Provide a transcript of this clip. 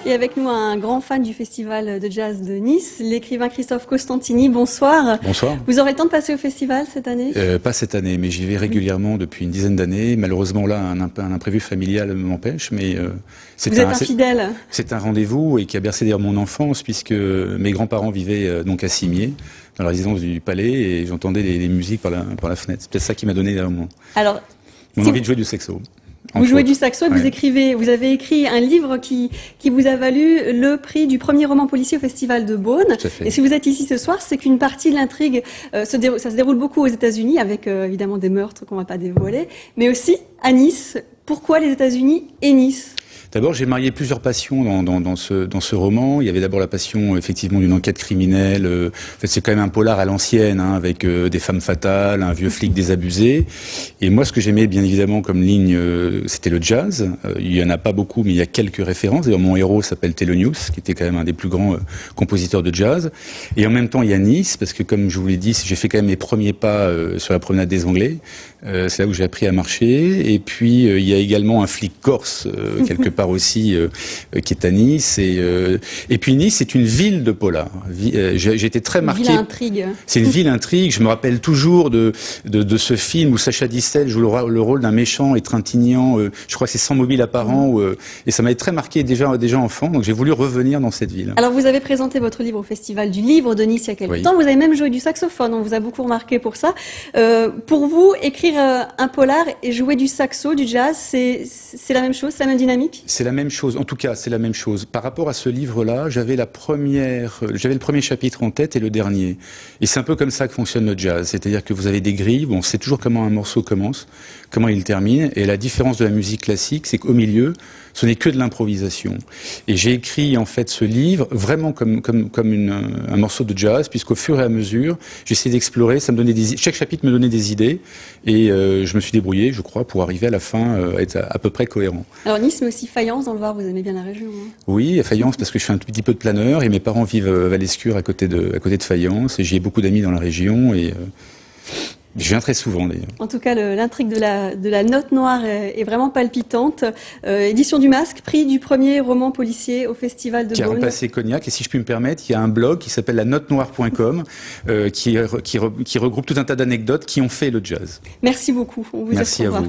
Et avec nous un grand fan du festival de jazz de Nice, l'écrivain Christophe Costantini. Bonsoir. Bonsoir. Vous aurez le temps de passer au festival cette année? Pas cette année, mais j'y vais régulièrement depuis une dizaine d'années. Malheureusement là, un imprévu familial m'empêche, mais Vous êtes un fidèle. C'est un rendez-vous et qui a bercé d'ailleurs mon enfance, puisque mes grands-parents vivaient donc à Cimier, dans la résidence du Palais, et j'entendais les musiques par la fenêtre. C'est peut-être ça qui m'a donné mon envie de jouer du saxo. Vous jouez du saxo, vous avez écrit un livre qui vous a valu le prix du premier roman policier au Festival de Beaune. Et si vous êtes ici ce soir, c'est qu'une partie de l'intrigue, ça se déroule beaucoup aux États-Unis, avec évidemment des meurtres qu'on ne va pas dévoiler, mais aussi à Nice. Pourquoi les États-Unis et Nice ? D'abord, j'ai marié plusieurs passions dans ce roman. Il y avait d'abord la passion, effectivement, d'une enquête criminelle. En fait, c'est quand même un polar à l'ancienne, hein, avec des femmes fatales, un vieux flic désabusé. Et moi, ce que j'aimais, bien évidemment, comme ligne, c'était le jazz. Il y en a pas beaucoup, mais il y a quelques références. D'ailleurs, mon héros s'appelle Thelonious, qui était quand même un des plus grands compositeurs de jazz. Et en même temps, il y a Nice, parce que, comme je vous l'ai dit, j'ai fait quand même mes premiers pas sur la promenade des Anglais. C'est là où j'ai appris à marcher. Et puis, il y a également un flic corse, quelque part aussi, qui est à Nice. Et puis Nice, c'est une ville de polar. J'ai été très marqué. Ville intrigue. C'est une ville intrigue. Je me rappelle toujours de ce film où Sacha Distel joue le rôle d'un méchant étrintignant. Je crois que c'est Sans mobile apparent. Et ça m'avait très marqué déjà enfant. Donc j'ai voulu revenir dans cette ville. Alors vous avez présenté votre livre au Festival du Livre de Nice il y a quelques temps. Vous avez même joué du saxophone. On vous a beaucoup remarqué pour ça. Pour vous, écrire un polar et jouer du saxo, du jazz, c'est la même chose, c'est la même dynamique? C'est la même chose, en tout cas, c'est la même chose. Par rapport à ce livre-là, j'avais le premier chapitre en tête et le dernier. Et c'est un peu comme ça que fonctionne le jazz. C'est-à-dire que vous avez des grilles, on sait toujours comment un morceau commence, comment il termine. Et la différence de la musique classique, c'est qu'au milieu, ce n'est que de l'improvisation. Et j'ai écrit, en fait, ce livre vraiment comme un morceau de jazz, puisqu'au fur et à mesure, j'essayais d'explorer, chaque chapitre me donnait des idées. Et je me suis débrouillé, je crois, pour arriver à la fin à être à peu près cohérent. Alors Nice, mais aussi Fayence, dans le Var, vous aimez bien la région, hein? Oui, à Fayence, parce que je fais un tout petit peu de planeur, et mes parents vivent à Valescure, à côté de Fayence, et j'ai beaucoup d'amis dans la région, et je viens très souvent d'ailleurs. En tout cas, l'intrigue de la Note Noire est vraiment palpitante. Édition du Masque, prix du premier roman policier au Festival de Beaune. Qui a remplacé Cognac, et si je puis me permettre, il y a un blog qui s'appelle lanotenoire.com qui regroupe tout un tas d'anecdotes qui ont fait le jazz. Merci beaucoup. On vous Merci à vous.